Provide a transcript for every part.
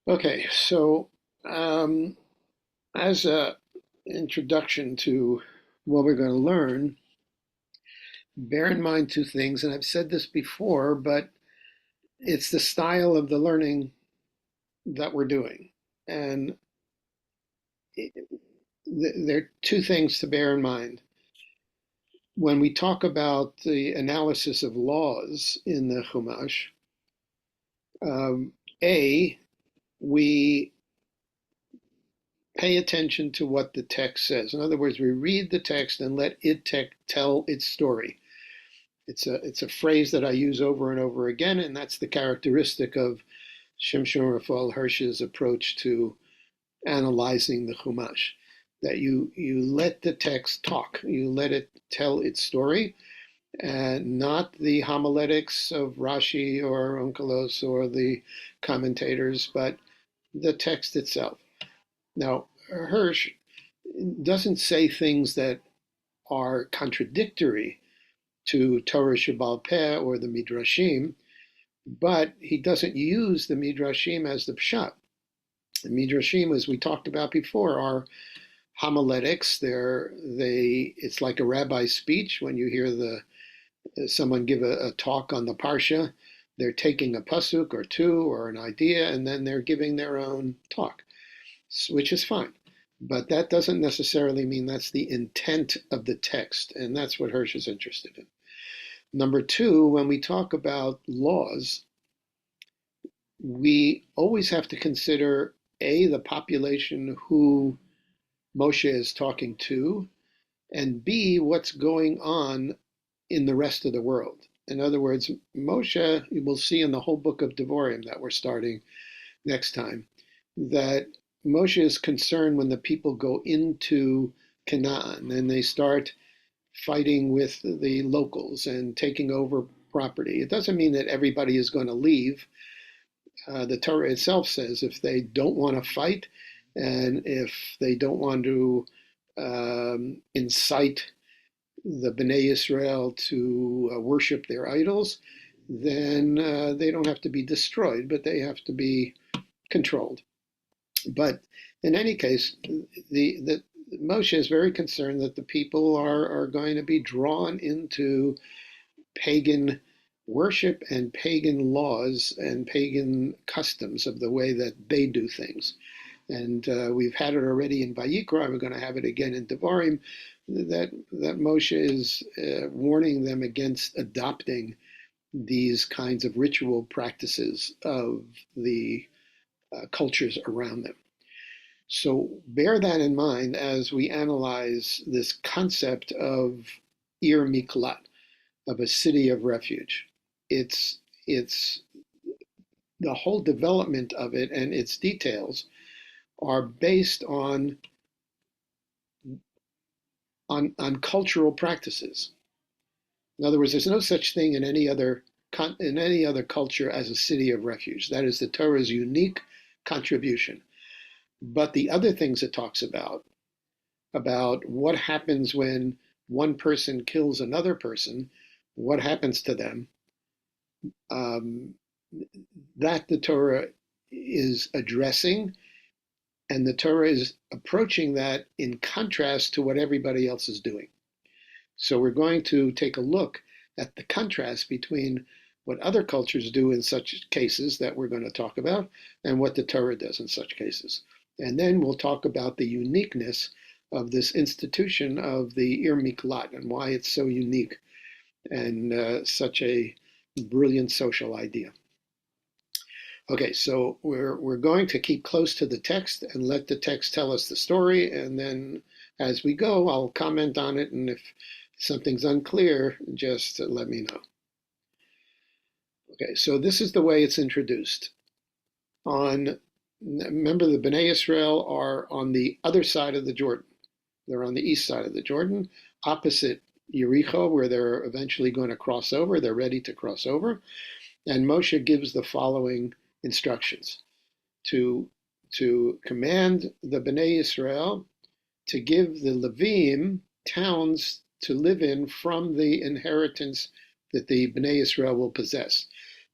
Okay, so um, as a introduction to what we're going to learn, bear in mind two things, and I've said this before, but it's the style of the learning that we're doing. And there are two things to bear in mind. When we talk about the analysis of laws in the Chumash, um, A, we pay attention to what the text says. In other words, we read the text and let it tell its story. It's a phrase that I use over and over again, and that's the characteristic of Shimshon Raphael Hirsch's approach to analyzing the Chumash. That you let the text talk, you let it tell its story, and not the homiletics of Rashi or Onkelos or the commentators, but the text itself. Now, Hirsch doesn't say things that are contradictory to Torah Shebal Peh or the Midrashim, but he doesn't use the Midrashim as the Pshat. The Midrashim, as we talked about before, are homiletics. It's like a rabbi's speech when you hear someone give a talk on the Parsha. They're taking a pasuk or two or an idea, and then they're giving their own talk, which is fine. But that doesn't necessarily mean that's the intent of the text, and that's what Hirsch is interested in. Number two, when we talk about laws, we always have to consider A, the population who Moshe is talking to, and B, what's going on in the rest of the world. In other words, Moshe, you will see in the whole book of Devarim that we're starting next time, that Moshe is concerned when the people go into Canaan and they start fighting with the locals and taking over property. It doesn't mean that everybody is going to leave. The Torah itself says if they don't want to fight and if they don't want to incite the Bnei Israel to worship their idols, then they don't have to be destroyed, but they have to be controlled. But in any case, the Moshe is very concerned that the people are going to be drawn into pagan worship and pagan laws and pagan customs of the way that they do things. And we've had it already in Vayikra. We're going to have it again in Devarim. That Moshe is warning them against adopting these kinds of ritual practices of the cultures around them. So bear that in mind as we analyze this concept of Ir Miklat, of a city of refuge. It's the whole development of it and its details are based on cultural practices. In other words, there's no such thing in any other culture as a city of refuge. That is the Torah's unique contribution. But the other things it talks about what happens when one person kills another person, what happens to them, um, that the Torah is addressing, and the Torah is approaching that in contrast to what everybody else is doing. So we're going to take a look at the contrast between what other cultures do in such cases that we're going to talk about and what the Torah does in such cases. And then we'll talk about the uniqueness of this institution of the Ir Miklat and why it's so unique and such a brilliant social idea. Okay, so we're going to keep close to the text and let the text tell us the story, and then as we go, I'll comment on it, and if something's unclear, just let me know. Okay, so this is the way it's introduced. Remember, the Bnei Israel are on the other side of the Jordan. They're on the east side of the Jordan, opposite Yericho, where they're eventually going to cross over. They're ready to cross over. And Moshe gives the following instructions to command the Bnei Israel to give the Levim towns to live in from the inheritance that the Bnei Israel will possess.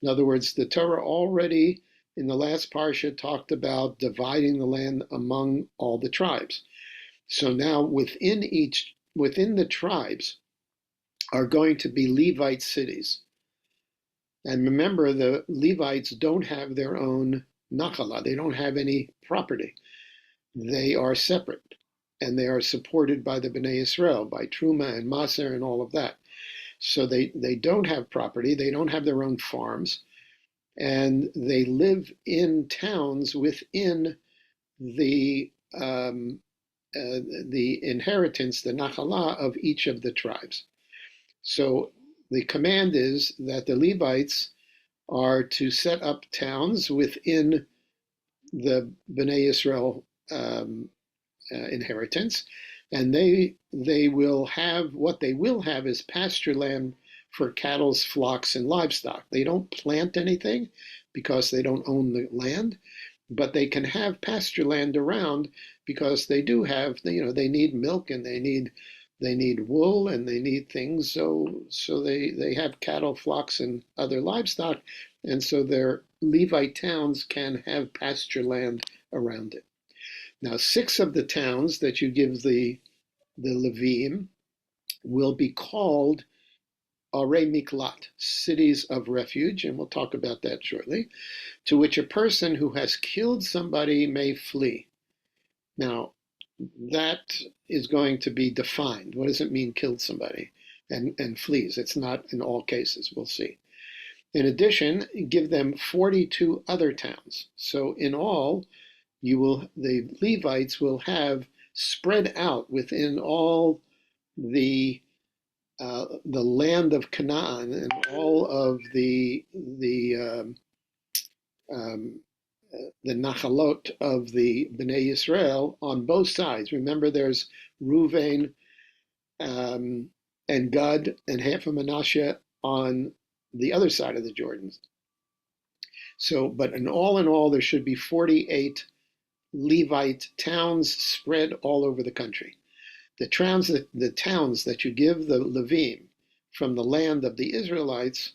In other words, the Torah already in the last parsha talked about dividing the land among all the tribes. So now within the tribes are going to be Levite cities. And remember, the Levites don't have their own nachala. They don't have any property. They are separate, and they are supported by the Bnei Israel, by Truma and Maser and all of that. So they don't have property. They don't have their own farms, and they live in towns within the inheritance, the nachala of each of the tribes. So the command is that the Levites are to set up towns within the Bnei Israel inheritance, and they will have, what they will have is pasture land for cattle, flocks, and livestock. They don't plant anything because they don't own the land, but they can have pasture land around because they do have, they need milk and they need wool and they need things. So they have cattle, flocks, and other livestock, and so their Levite towns can have pasture land around it. Now, 6 of the towns that you give the Levim will be called Arei Miklat, cities of refuge, and we'll talk about that shortly, to which a person who has killed somebody may flee. Now, that is going to be defined. What does it mean, killed somebody and flees? It's not in all cases, we'll see. In addition, give them 42 other towns. So in all, the Levites will have spread out within all the land of Canaan and all of the nachalot of the Bnei Israel on both sides. Remember, there's Ruvain and Gad and half of Manasseh on the other side of the Jordan. So, but in all, there should be 48 Levite towns spread all over the country. The towns that you give the Levim from the land of the Israelites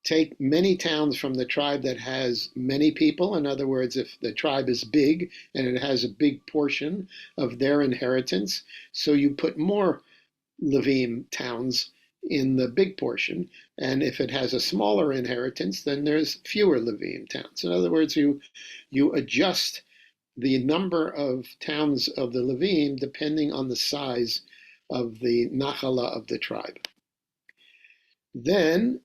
take many towns from the tribe that has many people. In other words, if the tribe is big and it has a big portion of their inheritance, so you put more Levim towns in the big portion. And if it has a smaller inheritance, then there's fewer Levim towns. In other words, you adjust the number of towns of the Levim depending on the size of the nachala of the tribe. Then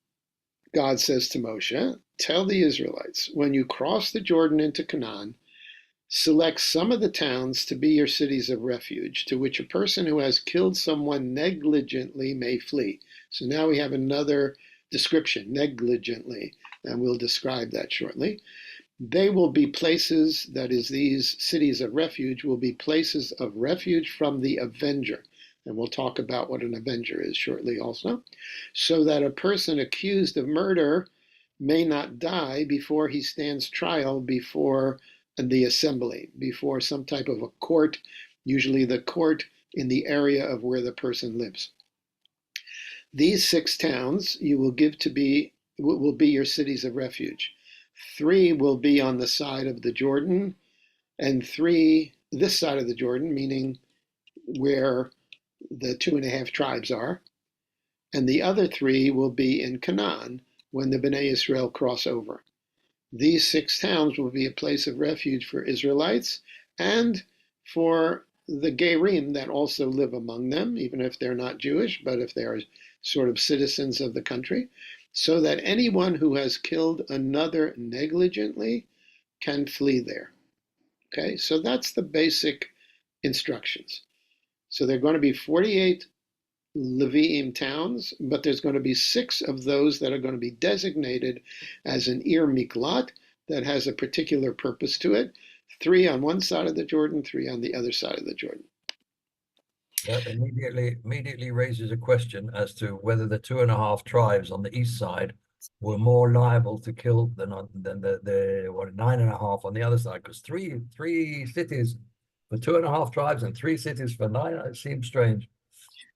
God says to Moshe, tell the Israelites, when you cross the Jordan into Canaan, select some of the towns to be your cities of refuge, to which a person who has killed someone negligently may flee. So now we have another description, negligently, and we'll describe that shortly. They will be places, that is, these cities of refuge will be places of refuge from the avenger. And we'll talk about what an avenger is shortly also, so that a person accused of murder may not die before he stands trial before the assembly, before some type of a court, usually the court in the area of where the person lives. These 6 towns you will give will be your cities of refuge. 3 will be on the side of the Jordan, and 3 this side of the Jordan, meaning where the 2.5 tribes are, and the other 3 will be in Canaan when the Bnei Israel cross over. These 6 towns will be a place of refuge for Israelites and for the Gerim that also live among them, even if they're not Jewish, but if they are sort of citizens of the country, so that anyone who has killed another negligently can flee there. Okay, so that's the basic instructions. So there are going to be 48 Leviim towns, but there's going to be 6 of those that are going to be designated as an Ir Miklat that has a particular purpose to it. 3 on one side of the Jordan, 3 on the other side of the Jordan. That immediately raises a question as to whether the 2.5 tribes on the east side were more liable to kill than the 9.5 on the other side, because three cities for 2.5 tribes and 3 cities for 9, it seems strange.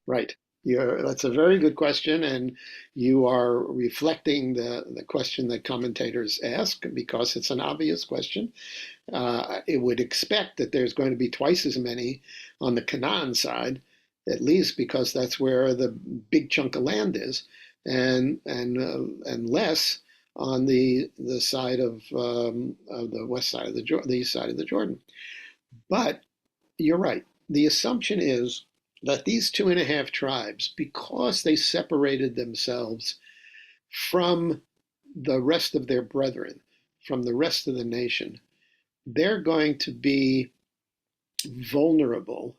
Right. That's a very good question, and you are reflecting the question that commentators ask because it's an obvious question. It would expect that there's going to be twice as many on the Canaan side, at least because that's where the big chunk of land is, and less on the side of the west side of the east side of the Jordan. But you're right. The assumption is that these 2.5 tribes, because they separated themselves from the rest of their brethren, from the rest of the nation, they're going to be vulnerable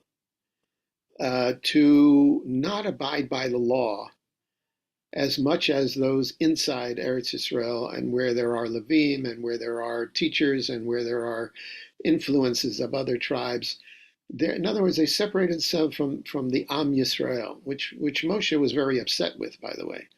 to not abide by the law as much as those inside Eretz Yisrael, and where there are Levim and where there are teachers and where there are influences of other tribes. In other words, they separated themselves from the Am Yisrael, which Moshe was very upset with, by the way.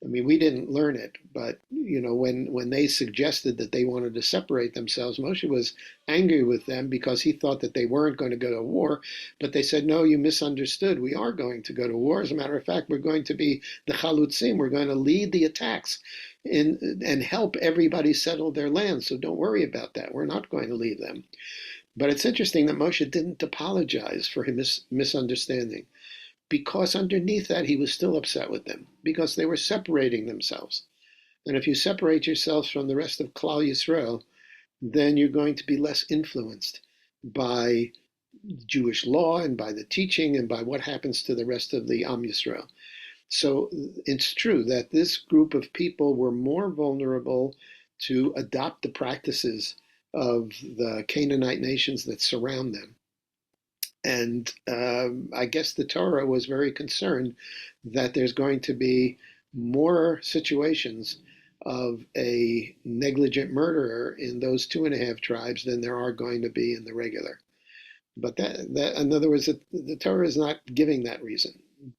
I mean, we didn't learn it, but when they suggested that they wanted to separate themselves, Moshe was angry with them because he thought that they weren't going to go to war. But they said, "No, you misunderstood. We are going to go to war. As a matter of fact, we're going to be the chalutzim. We're going to lead the attacks and help everybody settle their land. So don't worry about that. We're not going to leave them." But it's interesting that Moshe didn't apologize for his misunderstanding, because underneath that he was still upset with them because they were separating themselves. And if you separate yourselves from the rest of Klal Yisrael, then you're going to be less influenced by Jewish law and by the teaching and by what happens to the rest of the Am Yisrael. So it's true that this group of people were more vulnerable to adopt the practices of the Canaanite nations that surround them. And I guess the Torah was very concerned that there's going to be more situations of a negligent murderer in those 2.5 tribes than there are going to be in the regular. But that in other words, the Torah is not giving that reason.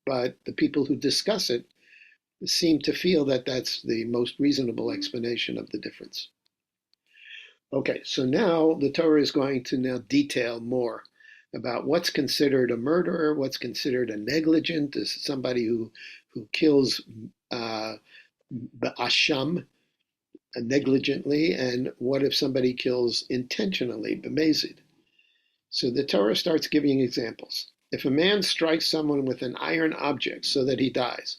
But the people who discuss it seem to feel that that's the most reasonable explanation of the difference. Okay, so now the Torah is going to now detail more about what's considered a murderer, what's considered a negligent, is somebody who kills ba'asham, negligently, and what if somebody kills intentionally, b'mezid. So the Torah starts giving examples. If a man strikes someone with an iron object so that he dies,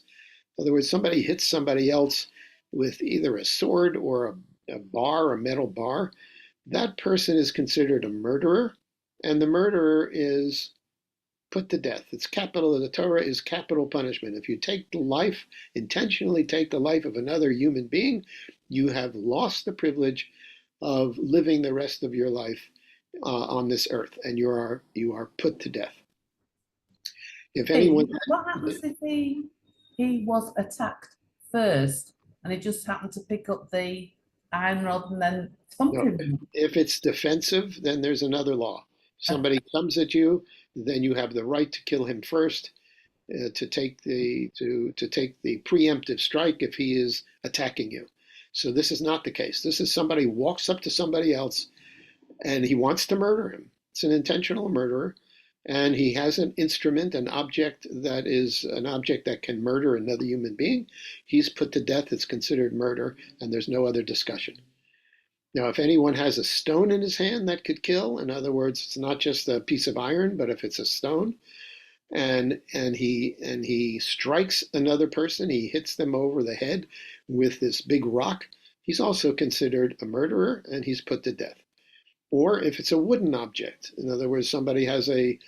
in other words, somebody hits somebody else with either a sword or a bar, a metal bar, that person is considered a murderer, and the murderer is put to death. It's capital. The Torah is capital punishment. If you intentionally take the life of another human being, you have lost the privilege of living the rest of your life on this earth, and you are put to death. If anyone, what happens if he was attacked first and he just happened to pick up the iron rod and then thump him? If it's defensive, then there's another law. Somebody comes at you, then you have the right to kill him first, to take the preemptive strike if he is attacking you. So this is not the case. This is somebody walks up to somebody else and he wants to murder him. It's an intentional murderer, and he has an instrument, an object that can murder another human being. He's put to death. It's considered murder, and there's no other discussion. Now, if anyone has a stone in his hand that could kill, in other words, it's not just a piece of iron, but if it's a stone, and he strikes another person, he hits them over the head with this big rock, he's also considered a murderer, and he's put to death. Or if it's a wooden object, in other words, somebody has a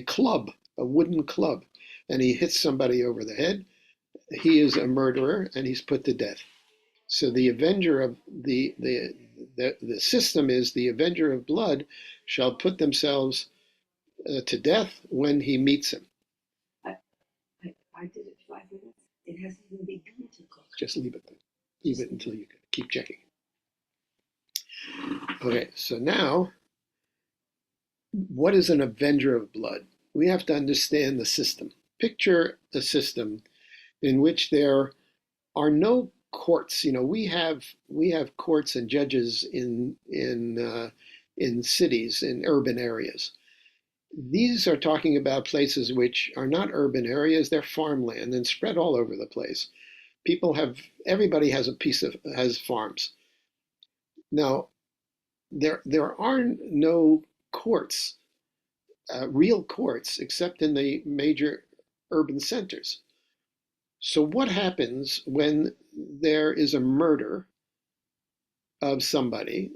club, a wooden club, and he hits somebody over the head, he is a murderer, and he's put to death. So the avenger of the system is the avenger of blood shall put themselves to death when he meets him. I did it 5 minutes. It hasn't even begun to cook. Just leave it. Leave it until you keep checking. Okay, so now, what is an avenger of blood? We have to understand the system. Picture a system in which there are no courts. We have courts and judges in cities, in urban areas. These are talking about places which are not urban areas, they're farmland and spread all over the place. Everybody has has farms. Now, there are no courts, real courts, except in the major urban centers. So what happens when there is a murder of somebody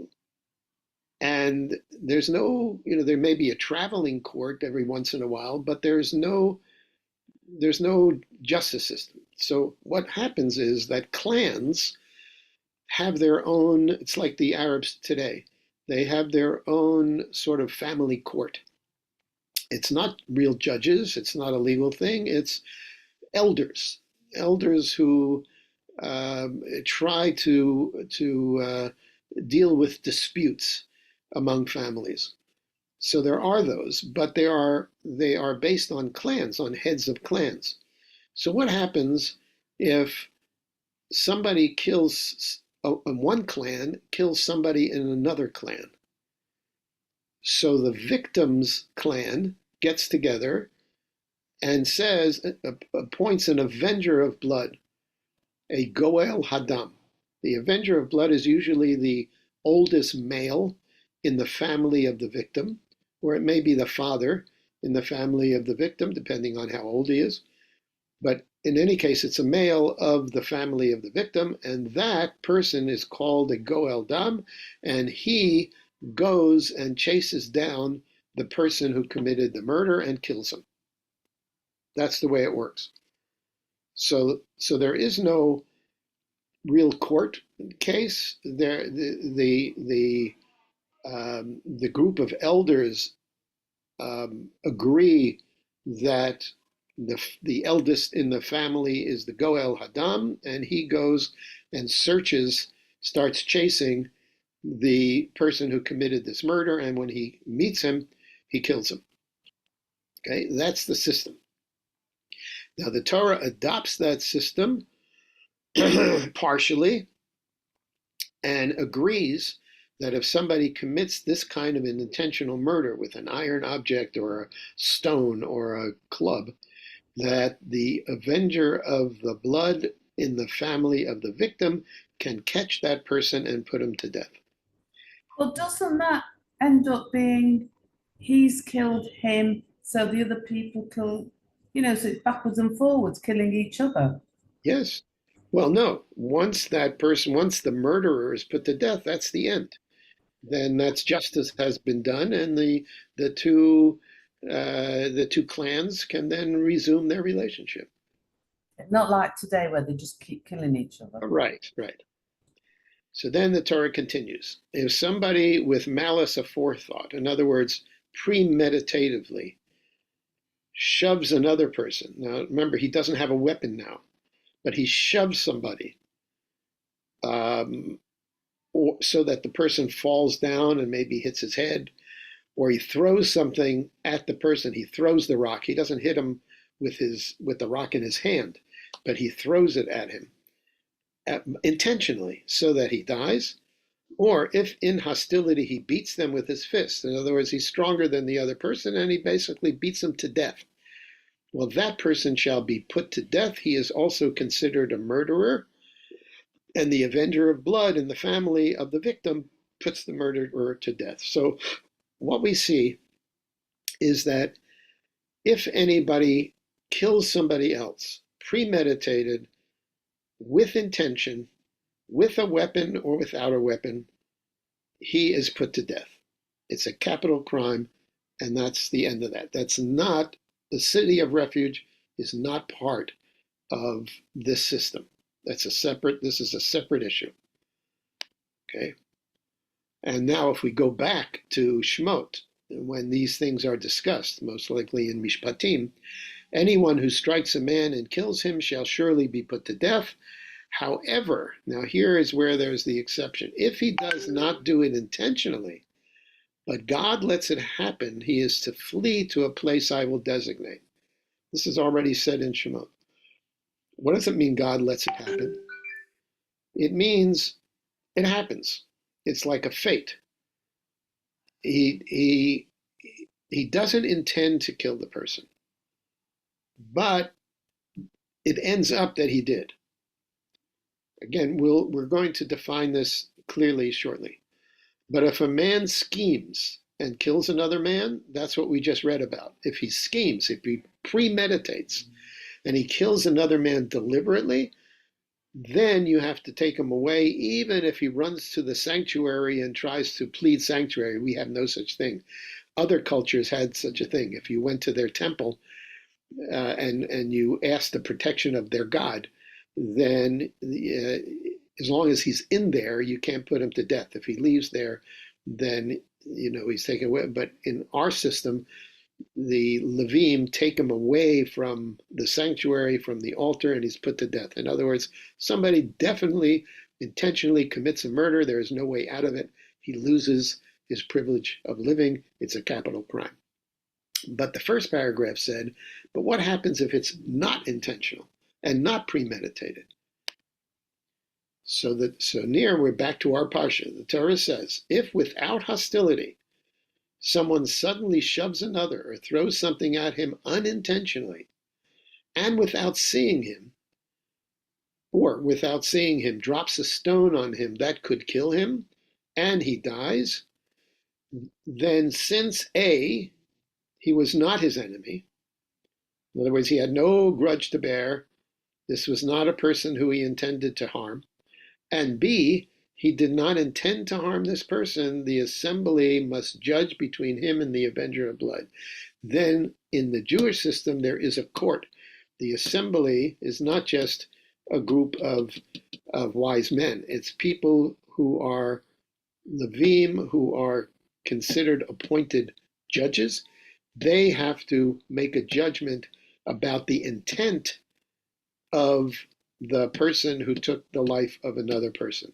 and there's no, there may be a traveling court every once in a while, but there's no justice system. So what happens is that clans have their own, it's like the Arabs today. They have their own sort of family court. It's not real judges, it's not a legal thing, it's elders, elders who try to deal with disputes among families. So there are those, but they are based on clans, on heads of clans. So what happens if somebody kills one clan kills somebody in another clan? So the victim's clan gets together and appoints an avenger of blood, a Goel Hadam. The avenger of blood is usually the oldest male in the family of the victim, or it may be the father in the family of the victim, depending on how old he is. But in any case, it's a male of the family of the victim, and that person is called a Goel Dam, and he goes and chases down the person who committed the murder and kills him. That's the way it works. So there is no real court case. The group of elders agree that the eldest in the family is the Goel Hadam, and he goes and starts chasing the person who committed this murder, and when he meets him, he kills him. Okay, that's the system. Now the Torah adopts that system partially and agrees that if somebody commits this kind of an intentional murder with an iron object or a stone or a club, that the avenger of the blood in the family of the victim can catch that person and put him to death. Well, doesn't that end up being he's killed him, so the other people kill, so it's backwards and forwards, killing each other? Yes. Well, no. Once the murderer is put to death, that's the end. Then that's justice has been done, and the two clans can then resume their relationship. Not like today where they just keep killing each other. Right, right. So then the Torah continues. If somebody with malice aforethought, in other words, premeditatively, shoves another person. Now remember, he doesn't have a weapon now, but he shoves somebody, or so that the person falls down and maybe hits his head, or he throws something at the person. He throws the rock. He doesn't hit him with the rock in his hand, but he throws it at him intentionally so that he dies. Or if in hostility he beats them with his fist, in other words, he's stronger than the other person and he basically beats them to death. Well, that person shall be put to death. He is also considered a murderer, and the avenger of blood in the family of the victim puts the murderer to death. So what we see is that if anybody kills somebody else, premeditated, with intention, with a weapon or without a weapon, he is put to death. It's a capital crime, and that's the end of that. That's not, the city of refuge is not part of this system. This is a separate issue. Okay? And now if we go back to Shemot, when these things are discussed, most likely in Mishpatim, anyone who strikes a man and kills him shall surely be put to death. However, now here is where there's the exception. If he does not do it intentionally, but God lets it happen, he is to flee to a place I will designate. This is already said in Shemot. What does it mean God lets it happen? It means it happens. It's like a fate. He he doesn't intend to kill the person, but it ends up that he did. Again, we're going to define this clearly shortly. But if a man schemes and kills another man, that's what we just read about. If he schemes, if he premeditates, and he kills another man deliberately, then you have to take him away, even if he runs to the sanctuary and tries to plead sanctuary. We have no such thing. Other cultures had such a thing. If you went to their temple and you asked the protection of their god, then as long as he's in there, you can't put him to death. If he leaves there, then he's taken away. But in our system, the Levim take him away from the sanctuary, from the altar, and he's put to death. In other words, somebody definitely intentionally commits a murder. There is no way out of it. He loses his privilege of living. It's a capital crime. But the first paragraph said, but what happens if it's not intentional and not premeditated? So near, we're back to our Parsha. The Torah says, if without hostility, someone suddenly shoves another or throws something at him unintentionally, and without seeing him, drops a stone on him that could kill him, and he dies, then since A, he was not his enemy, in other words, he had no grudge to bear, this was not a person who he intended to harm, and B, he did not intend to harm this person, the assembly must judge between him and the avenger of blood. Then in the Jewish system, there is a court. The assembly is not just a group of wise men. It's people who are Levim, who are considered appointed judges. They have to make a judgment about the intent of the person who took the life of another person.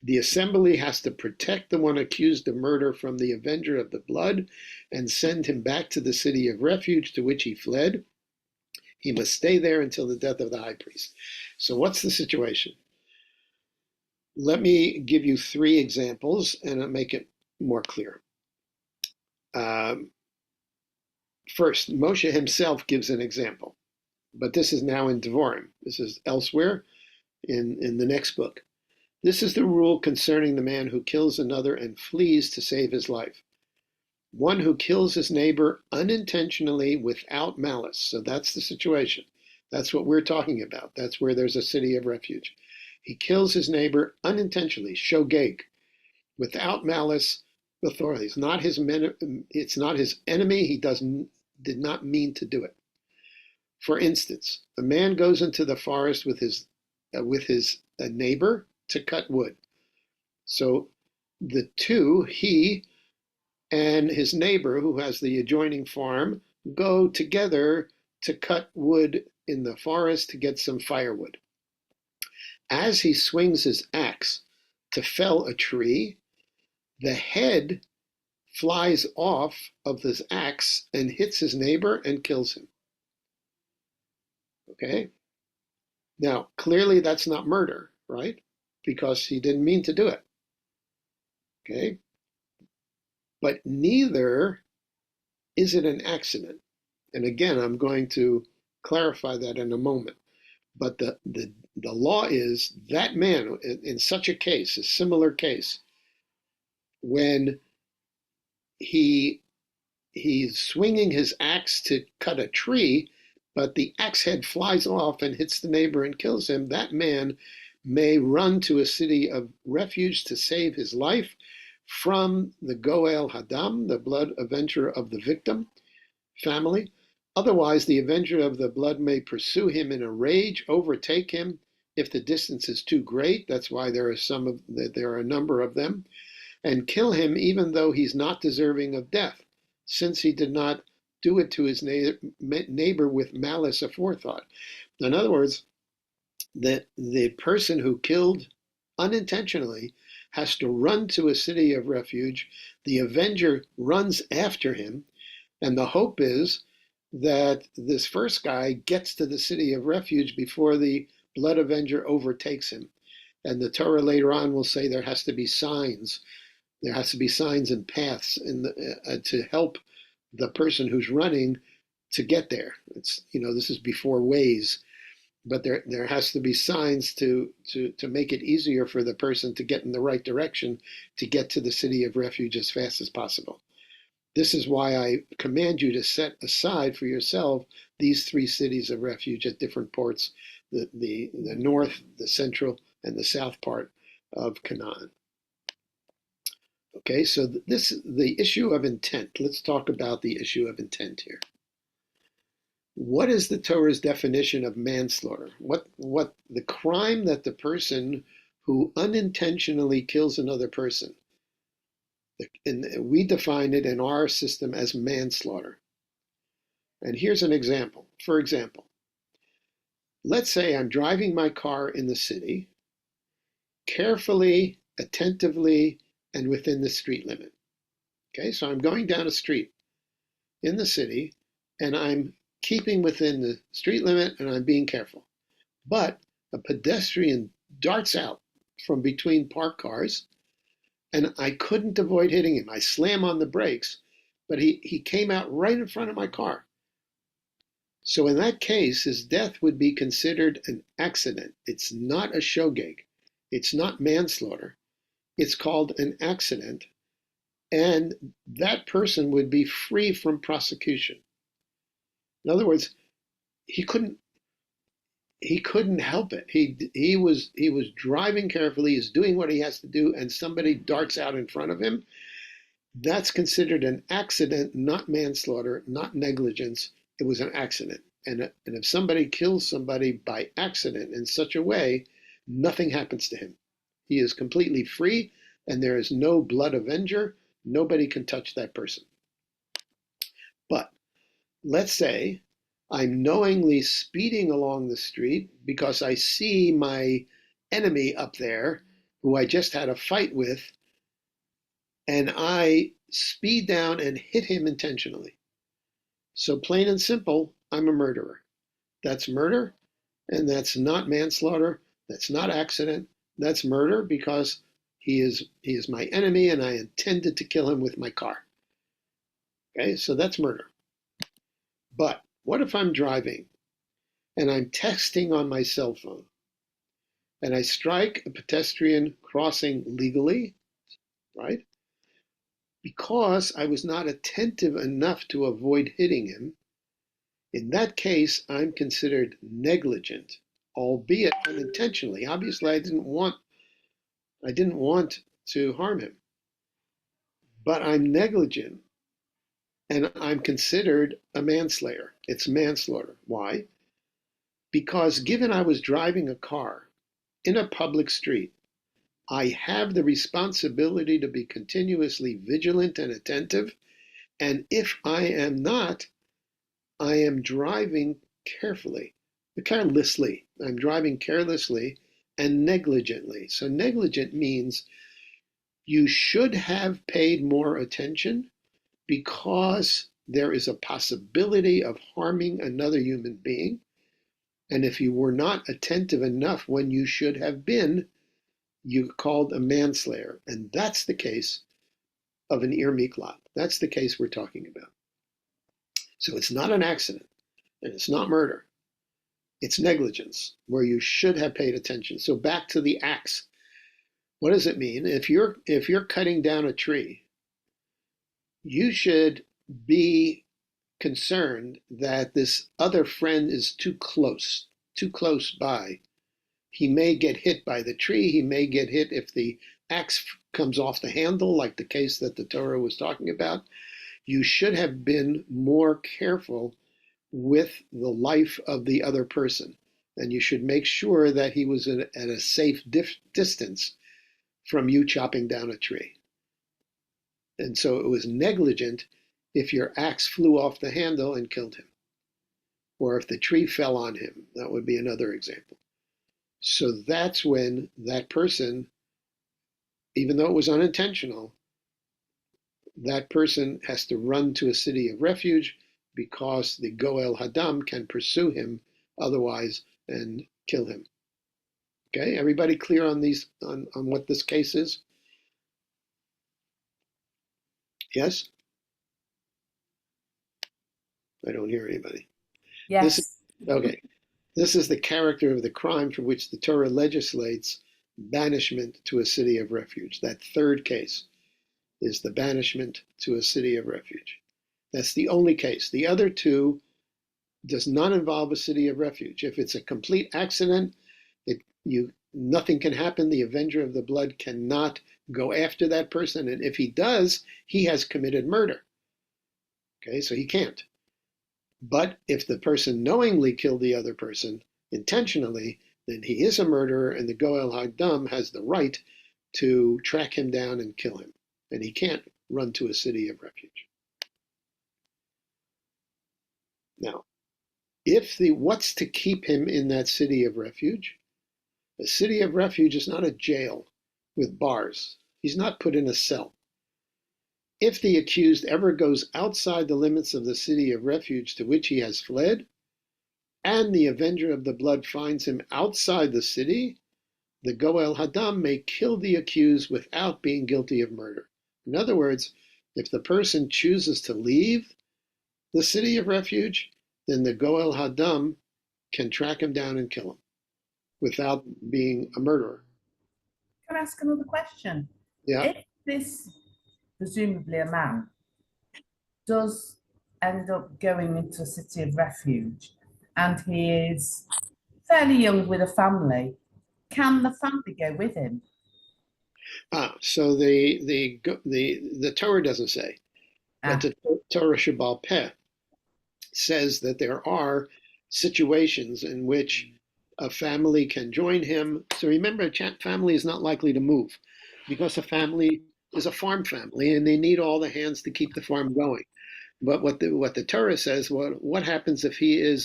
The assembly has to protect the one accused of murder from the avenger of the blood and send him back to the city of refuge to which he fled. He must stay there until the death of the high priest. So what's the situation? Let me give you 3 examples and I'll make it more clear. First, Moshe himself gives an example, but this is now in Devarim. This is elsewhere in the next book. This is the rule concerning the man who kills another and flees to save his life. One who kills his neighbor unintentionally without malice. So that's the situation. That's what we're talking about. That's where there's a city of refuge. He kills his neighbor unintentionally, shogeg, without malice, authority. It's not his enemy. He did not mean to do it. For instance, a man goes into the forest with his neighbor to cut wood. So the two, he and his neighbor who has the adjoining farm, go together to cut wood in the forest to get some firewood. As he swings his axe to fell a tree, the head flies off of his axe and hits his neighbor and kills him. Okay? Now, clearly that's not murder, right? Because he didn't mean to do it. Okay? But neither is it an accident. And again, I'm going to clarify that in a moment. But the law is that man, in such a case, a similar case, when he's swinging his axe to cut a tree, but the axe head flies off and hits the neighbor and kills him, that man may run to a city of refuge to save his life from the Goel Hadam, the blood avenger of the victim family. Otherwise, the avenger of the blood may pursue him in a rage, overtake him if the distance is too great. That's why there are a number of them, and kill him even though he's not deserving of death, since he did not do it to his neighbor with malice aforethought. In other words, the person who killed unintentionally has to run to a city of refuge. The avenger runs after him, and the hope is that this first guy gets to the city of refuge before the blood avenger overtakes him. And the Torah later on will say there has to be signs. There has to be signs and paths to help the person who's running to get there. It's, this is before Waze, but there has to be signs to make it easier for the person to get in the right direction to get to the city of refuge as fast as possible. This is why I command you to set aside for yourself these 3 cities of refuge at different ports, the north, the central, and the south part of Canaan. Okay, so the issue of intent. Let's talk about the issue of intent here. What is the Torah's definition of manslaughter? What the crime that the person who unintentionally kills another person, and we define it in our system as manslaughter. And here's an example. For example, let's say I'm driving my car in the city, carefully, attentively, and within the street limit. Okay, so I'm going down a street in the city, and I'm keeping within the street limit, and I'm being careful. But a pedestrian darts out from between parked cars, and I couldn't avoid hitting him. I slam on the brakes, but he came out right in front of my car. So in that case, his death would be considered an accident. It's not a shogeg. It's not manslaughter. It's called an accident. And that person would be free from prosecution. In other words, he couldn't help it. He was driving carefully, he's doing what he has to do, and somebody darts out in front of him. That's considered an accident, not manslaughter, not negligence. It was an accident. And if somebody kills somebody by accident in such a way, nothing happens to him. He is completely free, and there is no blood avenger. Nobody can touch that person. But let's say I'm knowingly speeding along the street because I see my enemy up there who I just had a fight with, and I speed down and hit him intentionally. So plain and simple, I'm a murderer. That's murder, and that's not manslaughter. That's not accident. That's murder because he is my enemy, and I intended to kill him with my car. Okay, so that's murder. But what if I'm driving and I'm texting on my cell phone and I strike a pedestrian crossing legally, right? Because I was not attentive enough to avoid hitting him. In that case, I'm considered negligent, albeit unintentionally. Obviously, I didn't want to harm him, but I'm negligent, and I'm considered a manslayer. It's manslaughter. Why? Because given I was driving a car in a public street, I have the responsibility to be continuously vigilant and attentive, and if I am not, I am driving carelessly. I'm driving carelessly and negligently. So negligent means you should have paid more attention because there is a possibility of harming another human being. And if you were not attentive enough when you should have been, you're called a manslayer. And that's the case of an ir miklat. That's the case we're talking about. So it's not an accident. And it's not murder. It's negligence, where you should have paid attention. So back to the axe. What does it mean? If you're cutting down a tree, you should be concerned that this other friend is too close by. He may get hit by the tree. He may get hit if the axe comes off the handle, like the case that the Torah was talking about. You should have been more careful with the life of the other person. And you should make sure that he was at a safe distance from you chopping down a tree. And so it was negligent if your axe flew off the handle and killed him, or if the tree fell on him. That would be another example. So that's when that person, even though it was unintentional, that person has to run to a city of refuge because the Goel Hadam can pursue him otherwise and kill him. Okay, everybody clear on what this case is? Yes? I don't hear anybody. Yes. Okay. This is the character of the crime for which the Torah legislates banishment to a city of refuge. That third case is the banishment to a city of refuge. That's the only case. The other two does not involve a city of refuge. If it's a complete accident, nothing can happen. The avenger of the blood cannot go after that person, and if he does, he has committed murder. Okay, so he can't. But if the person knowingly killed the other person intentionally, then he is a murderer, and the Goel Hadam has the right to track him down and kill him, and he can't run to a city of refuge. Now, what's to keep him in that city of refuge? A city of refuge is not a jail with bars. He's not put in a cell. If the accused ever goes outside the limits of the city of refuge to which he has fled, and the avenger of the blood finds him outside the city, the Goel Hadam may kill the accused without being guilty of murder. In other words, if the person chooses to leave the city of refuge, then the Goel Hadam can track him down and kill him without being a murderer. Can I ask another question? Yeah. If this, presumably a man, does end up going into a city of refuge and he is fairly young with a family, can the family go with him? So the Torah doesn't say, but the Torah Shabbal Peh says that there are situations in which a family can join him. So remember, a family is not likely to move because a family is a farm family and they need all the hands to keep the farm going. But what the Torah says, what happens if he is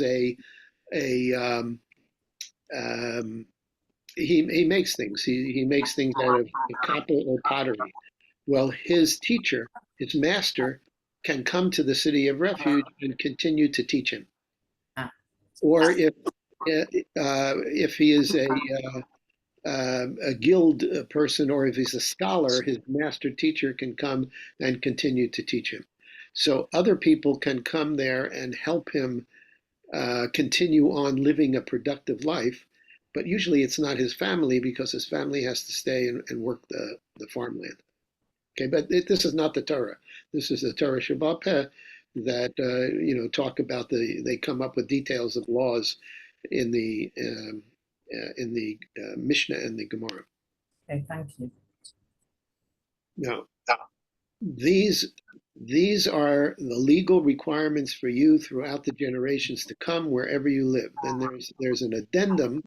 he makes things. He makes things out of copper or pottery. Well, his teacher, his master, can come to the city of refuge and continue to teach him. Or if he is a guild person, or if he's a scholar, his master teacher can come and continue to teach him. So other people can come there and help him continue on living a productive life. But usually it's not his family because his family has to stay and work the farmland. Okay, but this is not the Torah. This is the Torah Shabbal Peh that talk about they come up with details of laws in the Mishnah and the Gemara. Okay, thank you. Now, these are the legal requirements for you throughout the generations to come, wherever you live. Then there's an addendum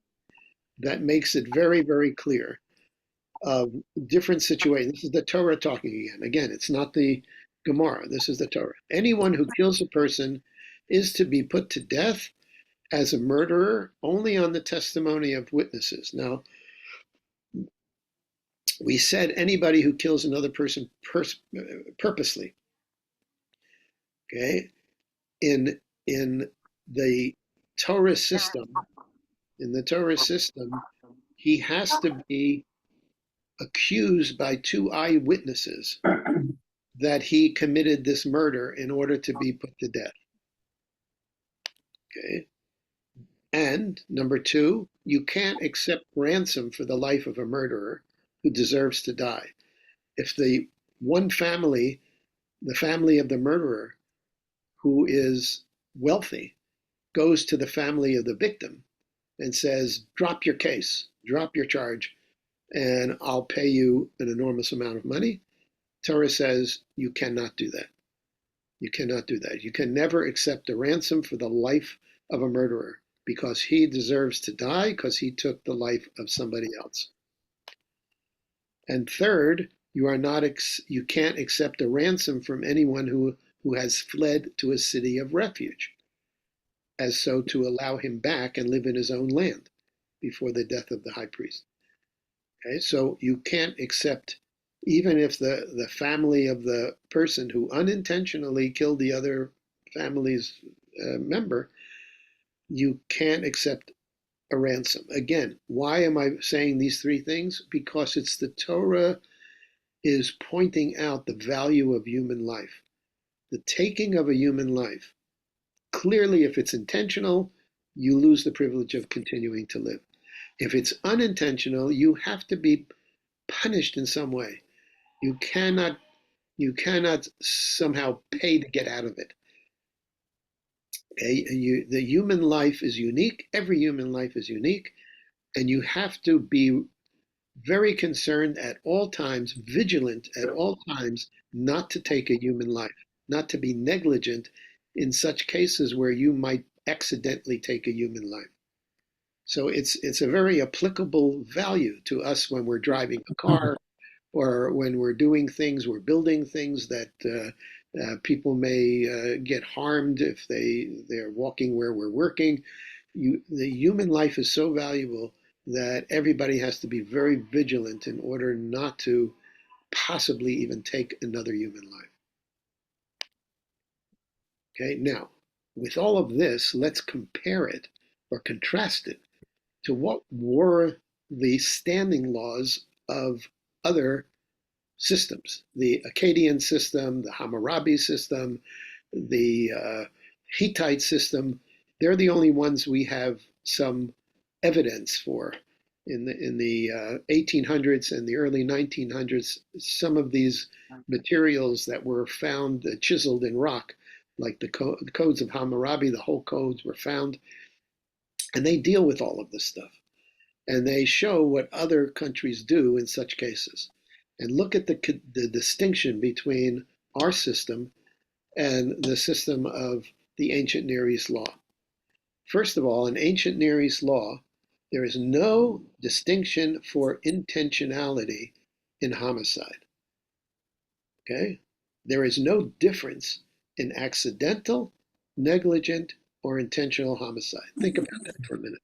that makes it very, very clear of different situations. This is the Torah talking again. Again, it's not the Gemara. This is the Torah. Anyone who kills a person is to be put to death as a murderer only on the testimony of witnesses. Now, we said anybody who kills another person purposely. Okay, in the Torah system, he has to be accused by two eyewitnesses that he committed this murder in order to be put to death. Okay. And number two, you can't accept ransom for the life of a murderer who deserves to die. If the family of the murderer who is wealthy, goes to the family of the victim and says, drop your case, drop your charge, and I'll pay you an enormous amount of money, Torah says you cannot do that. You cannot do that. You can never accept a ransom for the life of a murderer because he deserves to die because he took the life of somebody else. And third, you can't accept a ransom from anyone who has fled to a city of refuge, as so to allow him back and live in his own land before the death of the high priest. Okay, so you can't accept, even if the family of the person who unintentionally killed the other family's member, you can't accept a ransom. Again, why am I saying these three things? Because it's the Torah is pointing out the value of human life. The taking of a human life clearly, if it's intentional, you lose the privilege of continuing to live. If it's unintentional, you have to be punished in some way. You cannot somehow pay to get out of it. Okay? The human life is unique. Every human life is unique, and you have to be very concerned at all times, vigilant at all times, not to take a human life, not to be negligent in such cases where you might accidentally take a human life. So it's a very applicable value to us when we're driving a car or when we're doing things, we're building things that people may get harmed if they're walking where we're working. The human life is so valuable that everybody has to be very vigilant in order not to possibly even take another human life. Okay, now, with all of this, let's compare it or contrast it to what were the standing laws of other systems, the Akkadian system, the Hammurabi system, the Hittite system. They're the only ones we have some evidence for. In the 1800s and the early 1900s, some of these materials that were found chiseled in rock, like the codes of Hammurabi, the whole codes were found, and they deal with all of this stuff. And they show what other countries do in such cases. And look at the distinction between our system and the system of the ancient Near East law. First of all, in ancient Near East law, there is no distinction for intentionality in homicide. Okay? There is no difference in accidental, negligent, or intentional homicide. Think about that for a minute.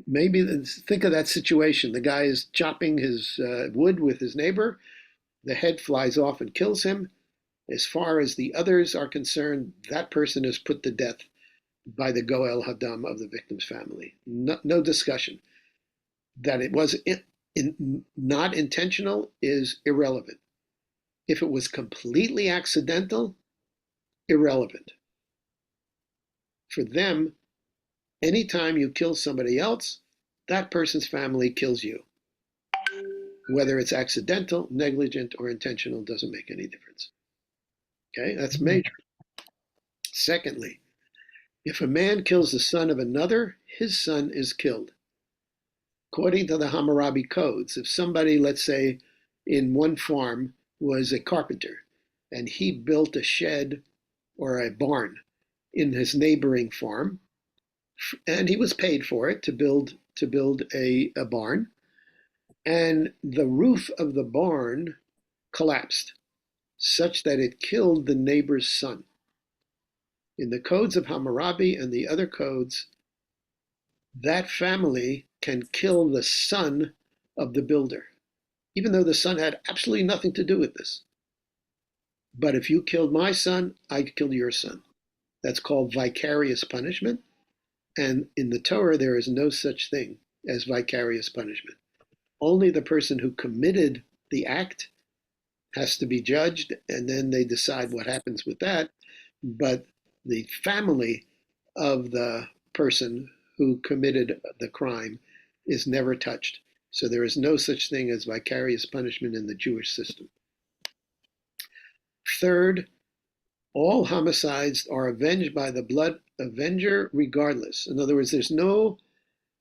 Maybe think of that situation. The guy is chopping his wood with his neighbor. The head flies off and kills him. As far as the others are concerned, that person is put to death by the Goel Hadam of the victim's family. No discussion. That it was not intentional is irrelevant. If it was completely accidental, irrelevant. For them, anytime you kill somebody else, that person's family kills you. Whether it's accidental, negligent, or intentional doesn't make any difference. Okay, that's major. Secondly, if a man kills the son of another, his son is killed. According to the Hammurabi codes, if somebody, let's say, in one farm was a carpenter and he built a shed or a barn in his neighboring farm, and he was paid for it to build a barn, and the roof of the barn collapsed such that it killed the neighbor's son. In the codes of Hammurabi and the other codes, that family can kill the son of the builder, even though the son had absolutely nothing to do with this. But if you killed my son, I killed your son. That's called vicarious punishment. And in the Torah, there is no such thing as vicarious punishment. Only the person who committed the act has to be judged, and then they decide what happens with that. But the family of the person who committed the crime is never touched. So there is no such thing as vicarious punishment in the Jewish system. Third, all homicides are avenged by the blood avenger regardless. In other words, there's no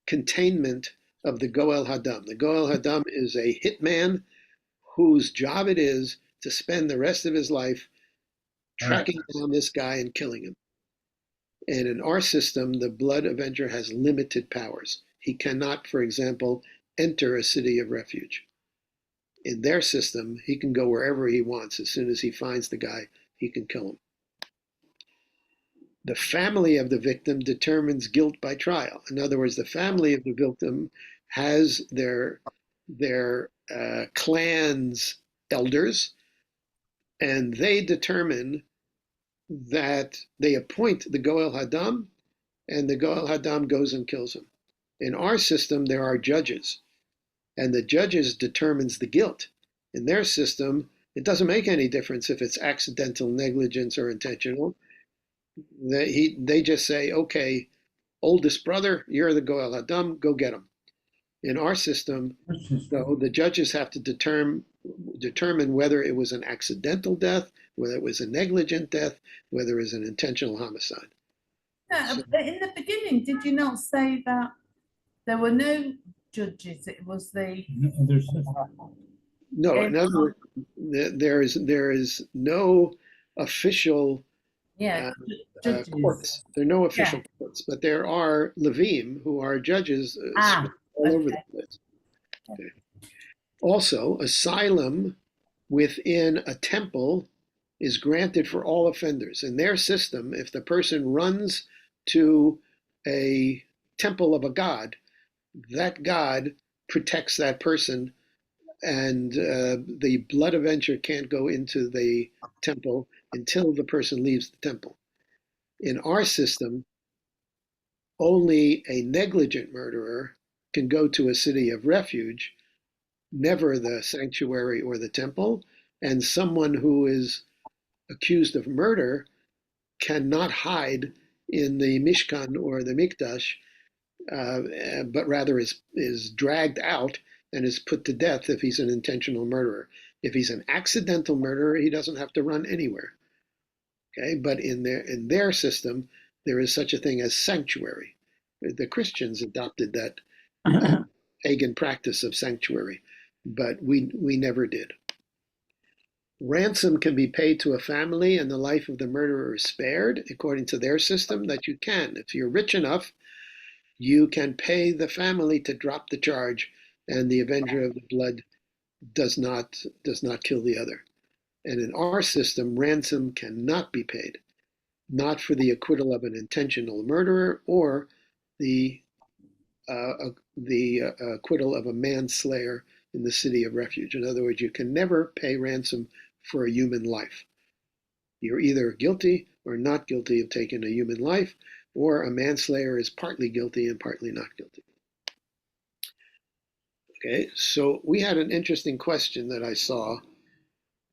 containment of the Goel Hadam. The Goel Hadam is a hitman whose job it is to spend the rest of his life tracking down this guy and killing him. And in our system, the blood avenger has limited powers. He cannot, for example, enter a city of refuge. In their system, he can go wherever he wants. As soon as he finds the guy, he can kill him. The family of the victim determines guilt by trial. In other words, the family of the victim has their clan's elders, and they determine that they appoint the Goel Hadam, and the Goel Hadam goes and kills him. In our system, there are judges, and the judges determines the guilt. In their system, it doesn't make any difference if it's accidental, negligence, or intentional. They just say, okay, oldest brother, you're the Goel Hadam, go get him. In our system, though, the judges have to determine whether it was an accidental death, whether it was a negligent death, whether it was an intentional homicide. Yeah, So, but in the beginning, did you not say that there were no judges? It was the no, in other words, there is no official yeah uh, judges. courts. There are no Yeah. official courts, but there are levim who are judges Ah, all over the okay. place. Okay. Also, asylum within a temple is granted for all offenders. In their system, if the person runs to a temple of a god, that god protects that person, and the blood avenger can't go into the temple until the person leaves the temple. In our system, only a negligent murderer can go to a city of refuge, never the sanctuary or the temple, and someone who is accused of murder cannot hide in the Mishkan or the Mikdash, but rather is dragged out and is put to death if he's an intentional murderer. If he's an accidental murderer, he doesn't have to run anywhere. Okay, but in their system, there is such a thing as sanctuary. The Christians adopted that pagan practice of sanctuary, but we never did. Ransom can be paid to a family and the life of the murderer is spared, according to their system, that you can. If you're rich enough, you can pay the family to drop the charge, and the avenger of the blood does not kill the other. And in our system, ransom cannot be paid, not for the acquittal of an intentional murderer or the acquittal of a manslayer in the city of refuge. In other words, you can never pay ransom for a human life. You're either guilty or not guilty of taking a human life, or a manslayer is partly guilty and partly not guilty. Okay, so we had an interesting question that I saw.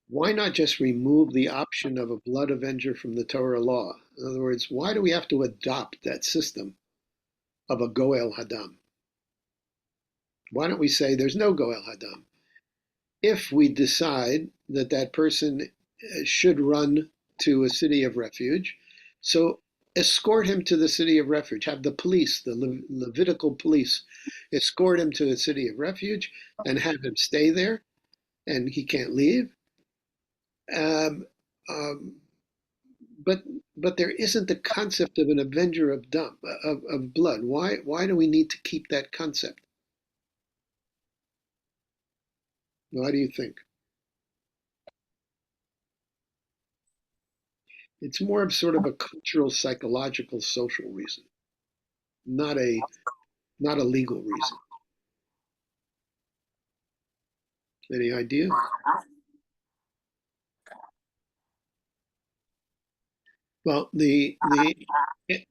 Why not just remove the option of a blood avenger from the Torah law? In other words, why do we have to adopt that system of a Goel Hadam? Why don't we say there's no Goel Hadam? If we decide that that person should run to a city of refuge, so escort him to the city of refuge. Have the police, the Levitical police, escort him to the city of refuge and have him stay there, and he can't leave. Um, um, but but there isn't the concept of an avenger of blood. Why do we need to keep that concept? Why do you think? It's more of sort of a cultural, psychological, social reason, not a not a legal reason. Any idea? Well, the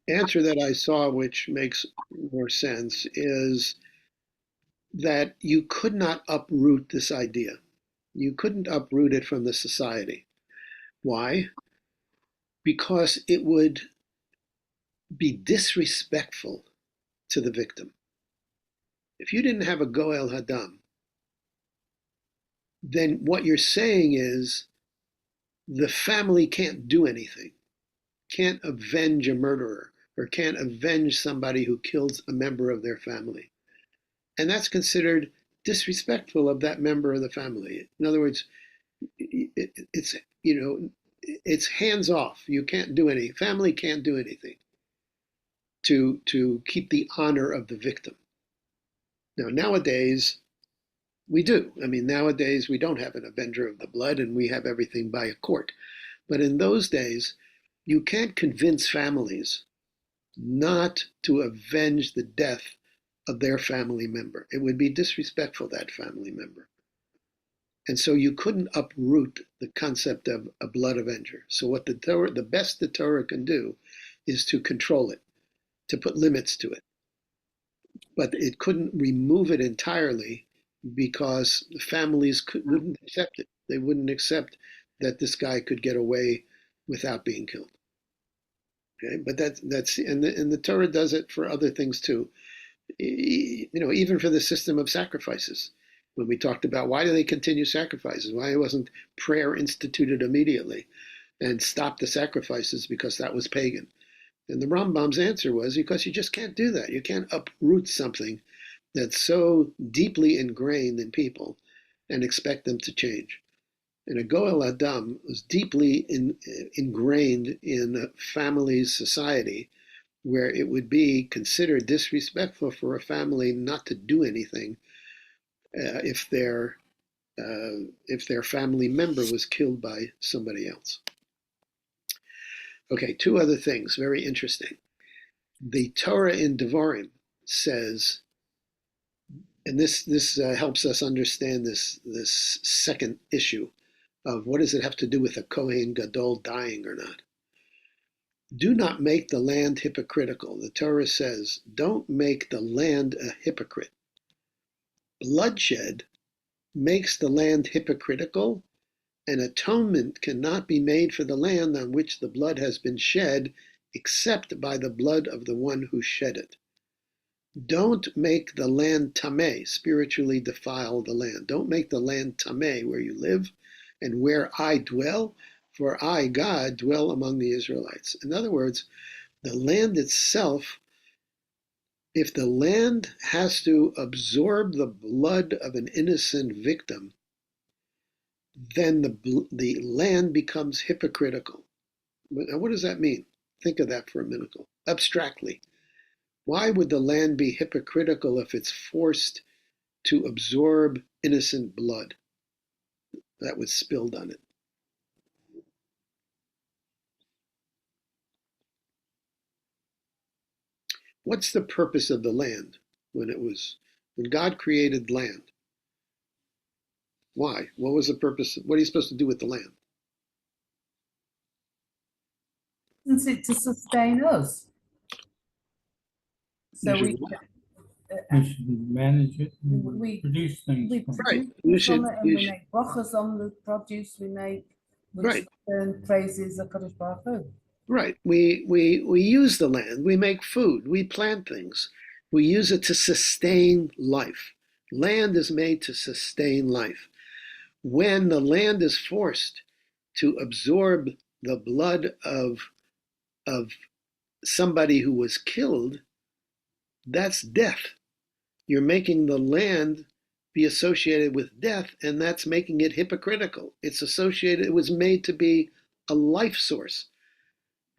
answer that I saw, which makes more sense, is that you could not uproot this idea. You couldn't uproot it from the society. Why? Because it would be disrespectful to the victim. If you didn't have a Goel Hadam, then what you're saying is the family can't do anything, can't avenge a murderer, or can't avenge somebody who kills a member of their family. And that's considered disrespectful of that member of the family. In other words, it's it's hands off. You can't do any family can't do anything to keep the honor of the victim. Now nowadays we do. I mean, nowadays we don't have an avenger of the blood, and we have everything by a court. But in those days, you can't convince families not to avenge the death of their family member. It would be disrespectful to that family member. And so you couldn't uproot the concept of a blood avenger. So what the best the Torah can do is to control it, to put limits to it. But it couldn't remove it entirely because the families wouldn't accept it. They wouldn't accept that this guy could get away without being killed. Okay, but that's and the Torah does it for other things too. Even for the system of sacrifices. When we talked about why do they continue sacrifices, why wasn't prayer instituted immediately and stop the sacrifices because that was pagan? And the Rambam's answer was because you just can't do that. You can't uproot something that's so deeply ingrained in people and expect them to change. And a Goel Adam was deeply ingrained in a family's society where it would be considered disrespectful for a family not to do anything if their family member was killed by somebody else. Okay, two other things, very interesting. The Torah in Devarim says, and this helps us understand this second issue of what does it have to do with a Kohen Gadol dying or not. Do not make the land hypocritical. The Torah says, don't make the land a hypocrite. Bloodshed makes the land hypocritical, and atonement cannot be made for the land on which the blood has been shed, except by the blood of the one who shed it. Don't make the land tameh, spiritually defile the land. Don't make the land tameh where you live and where I dwell, for I, God, dwell among the Israelites. In other words, the land itself, if the land has to absorb the blood of an innocent victim, then the land becomes hypocritical. Now, what does that mean? Think of that for a minute, abstractly. Why would the land be hypocritical if it's forced to absorb innocent blood that was spilled on it? What's the purpose of the land when God created land? Why? What was the purpose? What are you supposed to do with the land? Isn't it to sustain us? So You we, should, We should manage it and we produce things we from it. Right. produce from it, and we make brachas on the produce we make, which Right. then praises HaKadosh Baruch Hu. Right. We use the land. We make food. We plant things. We use it to sustain life. Land is made to sustain life. When the land is forced to absorb the blood of somebody who was killed, that's death. You're making the land be associated with death, and that's making it hypocritical. It was made to be a life source,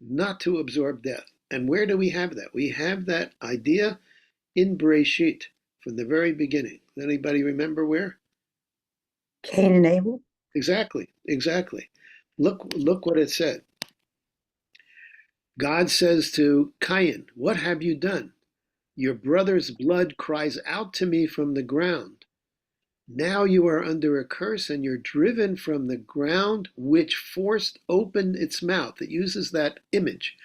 not to absorb death. And where do we have that? We have that idea in Breshit from the very beginning. Anybody remember where? Cain and Abel? Exactly. Look what it said. God says to Cain, "What have you done? Your brother's blood cries out to me from the ground. Now you are under a curse and you're driven from the ground which forced open its mouth." It uses that image.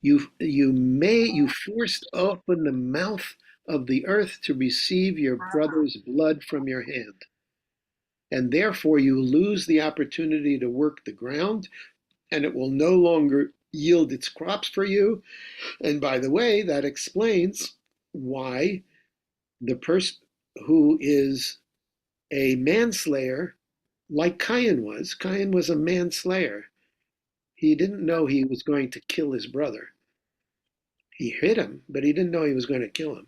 You forced open the mouth of the earth to receive your brother's blood from your hand. And therefore you lose the opportunity to work the ground, and it will no longer yield its crops for you. And by the way, that explains why the person who is a manslayer, like Cain was a manslayer. He didn't know he was going to kill his brother. He hit him, but he didn't know he was going to kill him.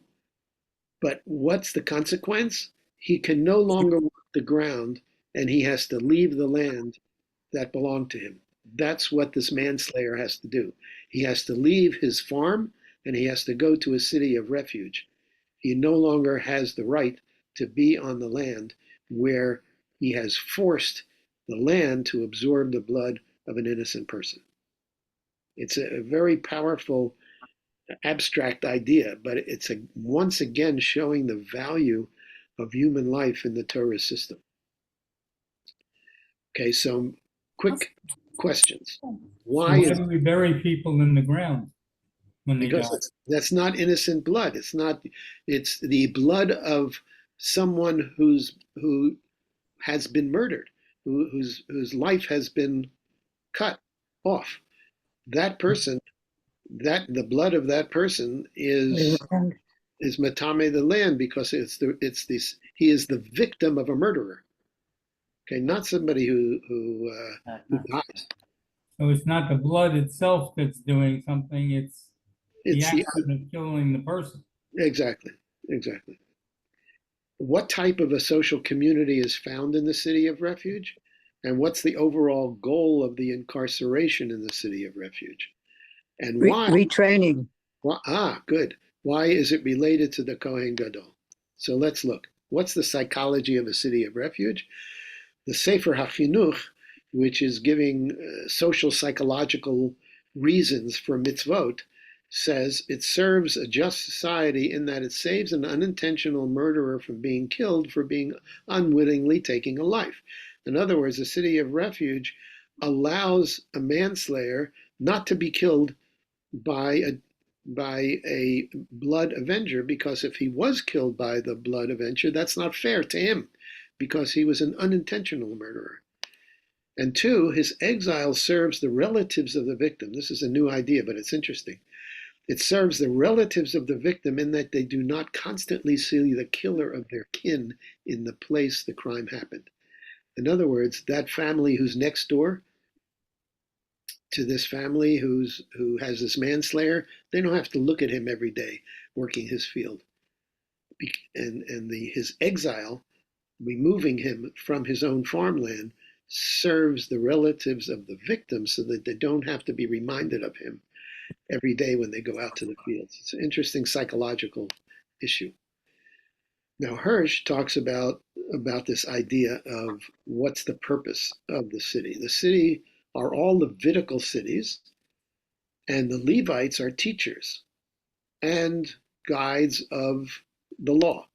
But what's the consequence? He can no longer work the ground, and he has to leave the land that belonged to him. That's what this manslayer has to do. He has to leave his farm, and he has to go to a city of refuge. He no longer has the right to be on the land where he has forced the land to absorb the blood of an innocent person. It's a very powerful abstract idea, but it's once again showing the value of human life in the Torah system. Okay, so quick questions. Why Why is do we bury people in the ground when they die? because that's not innocent blood. It's the blood of someone who has been murdered, whose life has been cut off. That person that the blood of that person is matame the land, because he is the victim of a murderer. Okay, not somebody who dies. So it's not the blood itself that's doing something, it's the It's the action of killing the person. exactly. What type of a social community is found in the city of refuge, and what's the overall goal of the incarceration in the city of refuge, and why? Retraining. Good. Why is it related to the Kohen Gadol? So let's look. What's the psychology of a city of refuge? The Sefer HaChinuch, which is giving social psychological reasons for mitzvot, says it serves a just society in that it saves an unintentional murderer from being killed for being unwittingly taking a life. In other words, the city of refuge allows a manslayer not to be killed by a blood avenger, because if he was killed by the blood avenger, that's not fair to him, because he was an unintentional murderer. And two, his exile serves the relatives of the victim. This is a new idea, but it's interesting. It serves the relatives of the victim in that they do not constantly see the killer of their kin in the place the crime happened. In other words, that family who's next door to this family who has this manslayer, they don't have to look at him every day working his field. And his exile, removing him from his own farmland, serves the relatives of the victim so that they don't have to be reminded of him every day when they go out to the fields. It's an interesting psychological issue. Now Hirsch talks about this idea of what's the purpose of the city. The city are all Levitical cities, and the Levites are teachers and guides of the law.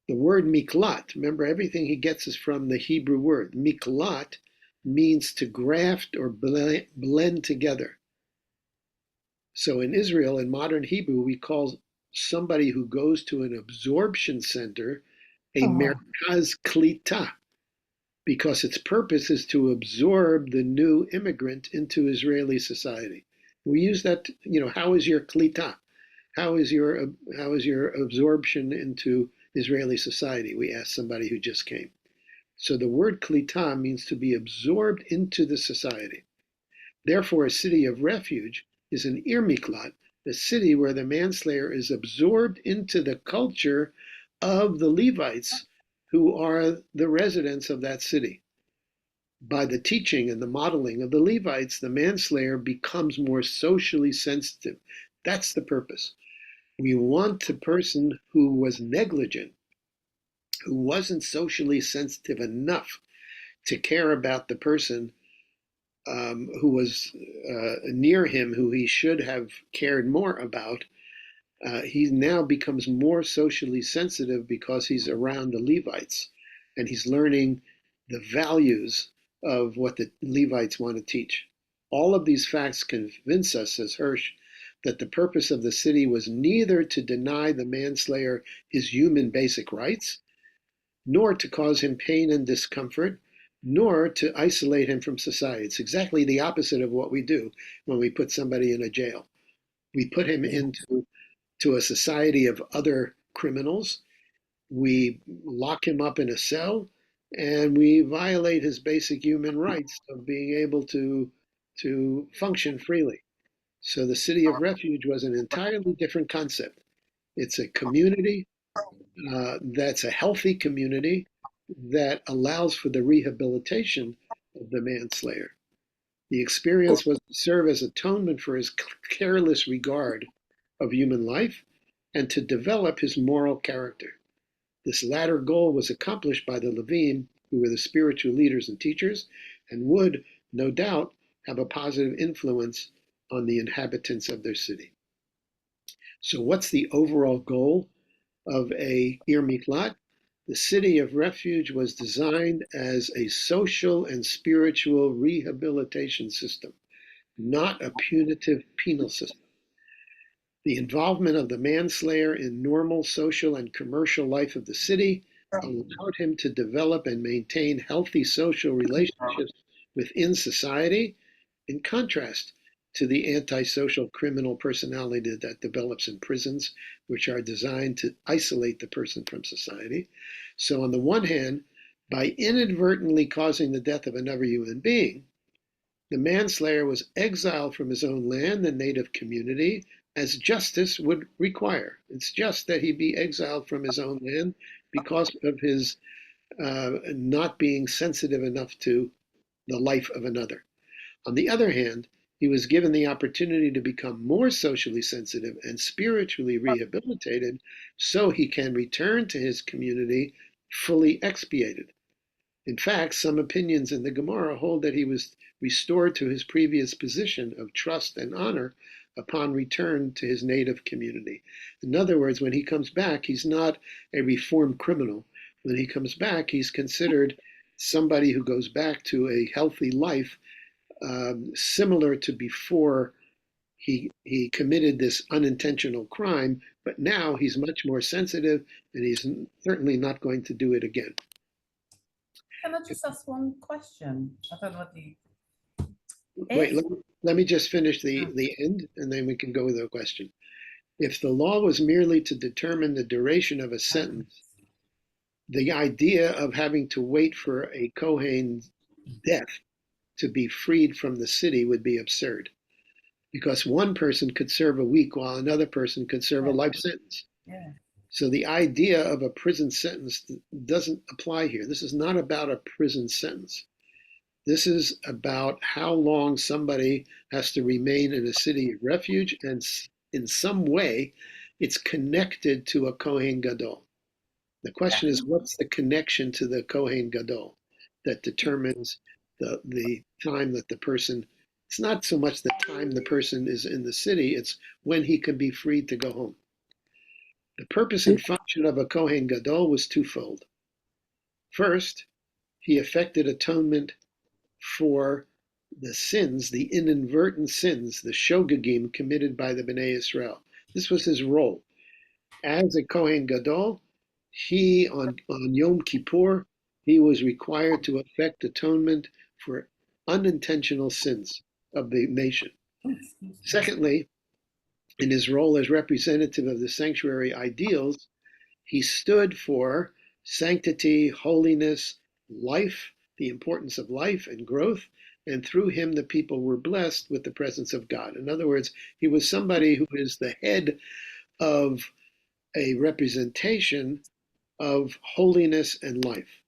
The word miklat, remember, everything he gets is from the Hebrew word. Miklat means to graft or blend together. So in Israel, in modern Hebrew, we call somebody who goes to an absorption center a merkaz klita, because its purpose is to absorb the new immigrant into Israeli society. We use that, how is your klita? How is your absorption into Israeli society? We ask somebody who just came. So the word klita means to be absorbed into the society. Therefore, a city of refuge is an ir miklat, a city where the manslayer is absorbed into the culture of the Levites, who are the residents of that city. By the teaching and the modeling of the Levites, the manslayer becomes more socially sensitive. That's the purpose. We want the person who was negligent, who wasn't socially sensitive enough to care about the person who was near him, who he should have cared more about. He now becomes more socially sensitive because he's around the Levites, and he's learning the values of what the Levites want to teach. All of these facts convince us, says Hirsch, that the purpose of the city was neither to deny the manslayer his human basic rights, nor to cause him pain and discomfort, nor to isolate him from society. It's exactly the opposite of what we do when we put somebody in a jail. We put him into a society of other criminals. We lock him up in a cell, and we violate his basic human rights of being able to function freely. So the city of refuge was an entirely different concept. It's a community that's a healthy community that allows for the rehabilitation of the manslayer. The experience was to serve as atonement for his careless regard of human life and to develop his moral character. This latter goal was accomplished by the Levim, who were the spiritual leaders and teachers, and would, no doubt, have a positive influence on the inhabitants of their city. So what's the overall goal of a Ir Miklat? The city of refuge was designed as a social and spiritual rehabilitation system, not a punitive penal system. The involvement of the manslayer in normal social and commercial life of the city allowed him to develop and maintain healthy social relationships within society. In contrast, to the antisocial criminal personality that develops in prisons, which are designed to isolate the person from society. So, on the one hand, by inadvertently causing the death of another human being, the manslayer was exiled from his own land and native community, as justice would require. It's just that he be exiled from his own land because of his not being sensitive enough to the life of another. On the other hand, he was given the opportunity to become more socially sensitive and spiritually rehabilitated so he can return to his community fully expiated. In fact, some opinions in the Gemara hold that he was restored to his previous position of trust and honor upon return to his native community. In other words, when he comes back, he's not a reformed criminal. When he comes back, he's considered somebody who goes back to a healthy life, similar to before he committed this unintentional crime, but now he's much more sensitive and he's certainly not going to do it again. Can I just ask one question? I don't know what the. Wait, If, let me just finish the end and then we can go with the question. If the law was merely to determine the duration of a sentence, the idea of having to wait for a Kohen's death to be freed from the city would be absurd, because one person could serve a week while another person could serve a life sentence. yeah. So the idea of a prison sentence doesn't apply here. This is not about a prison sentence. This is about how long somebody has to remain in a city of refuge, and in some way it's connected to a Kohen Gadol. The question is, what's the connection to the Kohen Gadol that determines the time that the person, it's not so much the time the person is in the city, it's when he can be freed to go home. The purpose and function of a Kohen Gadol was twofold. First, he effected atonement for the sins, the inadvertent sins, the shogegim committed by the Bnei Israel. This was his role. As a Kohen Gadol, he, on Yom Kippur, he was required to effect atonement for unintentional sins of the nation. Secondly, in his role as representative of the sanctuary ideals, he stood for sanctity, holiness, life, the importance of life and growth, and through him the people were blessed with the presence of God. In other words, he was somebody who is the head of a representation of holiness and life.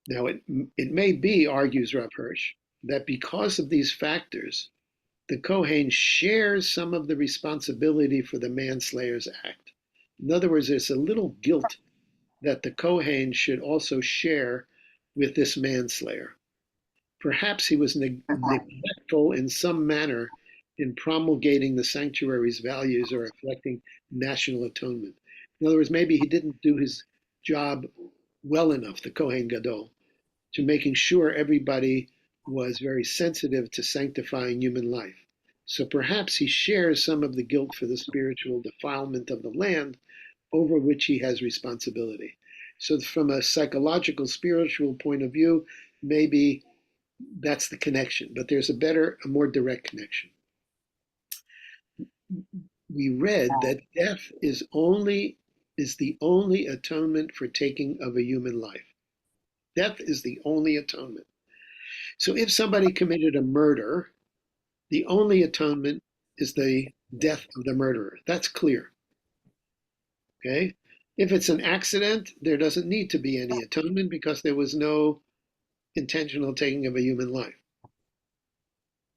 Now, it may be, argues Rav Hirsch, that because of these factors, the Kohen shares some of the responsibility for the manslayer's act. In other words, there's a little guilt that the Kohen should also share with this manslayer. Perhaps he was neglectful in some manner in promulgating the sanctuary's values or reflecting national atonement. In other words, maybe he didn't do his job well enough, the Kohen Gadol, to making sure everybody was very sensitive to sanctifying human life. So perhaps he shares some of the guilt for the spiritual defilement of the land over which he has responsibility. So from a psychological, spiritual point of view, maybe that's the connection, but there's a more direct connection. We read that death is the only atonement for taking of a human life. Death is the only atonement. So if somebody committed a murder, the only atonement is the death of the murderer. That's clear. Okay? If it's an accident, there doesn't need to be any atonement because there was no intentional taking of a human life.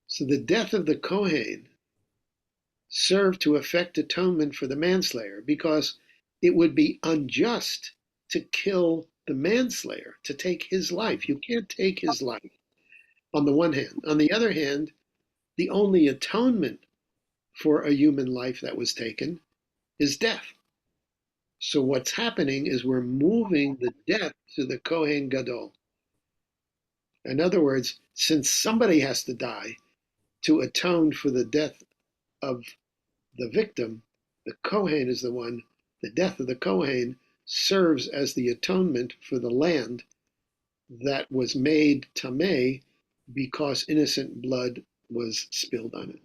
So the death of the Kohen served to effect atonement for the manslayer, because it would be unjust to kill the manslayer, to take his life. You can't take his life, on the one hand. On the other hand, the only atonement for a human life that was taken is death. So what's happening is we're moving the death to the Kohen Gadol. In other words, since somebody has to die to atone for the death of the victim, the Kohen is the one, the death of the Kohen serves as the atonement for the land that was made tameh because innocent blood was spilled on it.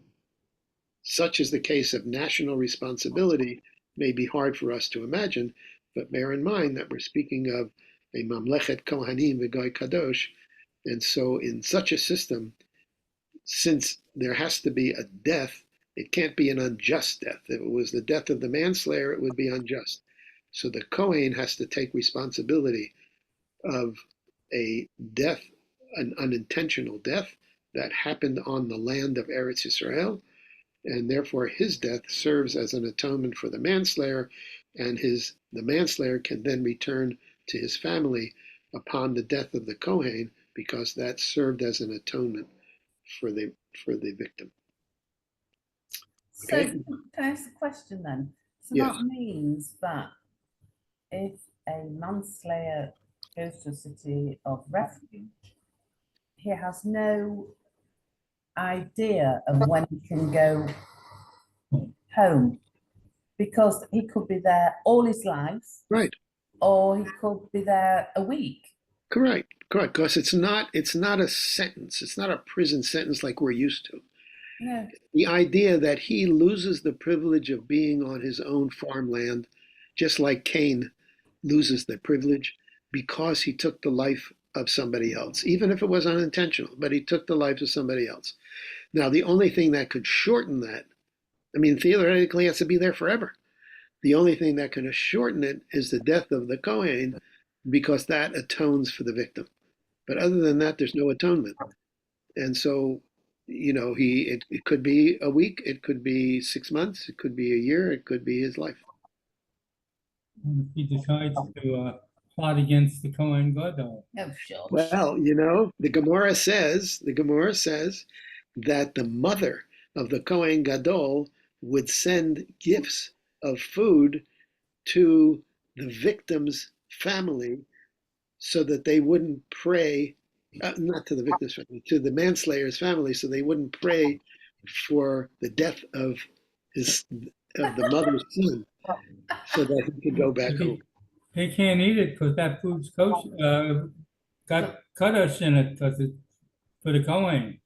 Such is the case of national responsibility may be hard for us to imagine, but bear in mind that we're speaking of a Mamlechet Kohanim v'Goy Kadosh, and so in such a system, since there has to be a death, it can't be an unjust death. If it was the death of the manslayer, it would be unjust. So the Kohen has to take responsibility of a death, an unintentional death that happened on the land of Eretz Yisrael, and therefore his death serves as an atonement for the manslayer, and the manslayer can then return to his family upon the death of the Kohen, because that served as an atonement for the victim. So Okay. can I ask a question then? So Yes. that means that if a manslayer goes to a city of refuge, he has no idea of when he can go home, because he could be there all his life, Right. or he could be there a week. Correct. Because it's not a sentence. It's not a prison sentence like we're used to. No. The idea that he loses the privilege of being on his own farmland, just like Cain loses the privilege because he took the life of somebody else, even if it was unintentional, but he took the life of somebody else. Now, the only thing that could shorten that, I mean, theoretically, he has to be there forever. The only thing that can shorten it is the death of the Kohen, because that atones for the victim. But other than that, there's no atonement. And so, it could be a week, it could be 6 months, it could be a year, it could be his life. And if he decides to plot against the Kohen Gadol. Oh, sure. Well, the Gemara says that the mother of the Kohen Gadol would send gifts of food to the victim's family so that they wouldn't pray, not to the victim's family, to the manslayer's family, so they wouldn't pray for the death of the mother's son, so that he could go back home. They can't eat it because that food's kosher, got kaddish in it because it's for the Kohen.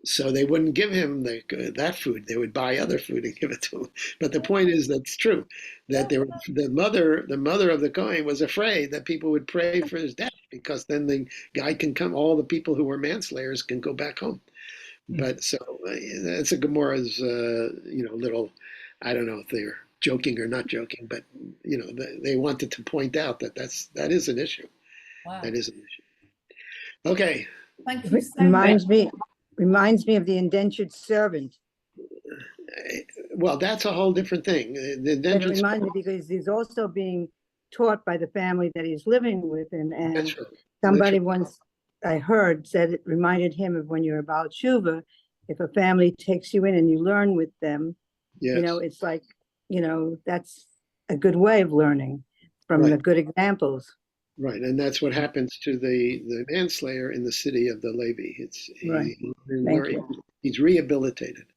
So they wouldn't give him that food. They would buy other food and give it to him. But the point is, that's true. That the mother of the Kohen was afraid that people would pray for his death, because then the guy can come. All the people who were manslayers can go back home. But so that's a Gemara's, little. I don't know if they're joking or not joking, but they wanted to point out that is an issue. Wow. That is an issue. Okay. Thank you so much. Reminds me of the indentured servant. Well, that's a whole different thing. The It indentured reminds me because he's also being taught by the family that he's living with, and That's right. somebody once I heard said it reminded him of when you're about tshuva. If a family takes you in and you learn with them, Yes. it's like, that's a good way of learning from the Right. good examples. Right, and that's what happens to the manslayer in the city of the Levi. Right. Thank you. He's rehabilitated.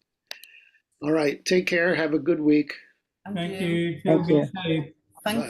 All right, take care. Have a good week. And Thank you. you. Thank Be you. safe. Thank Bye.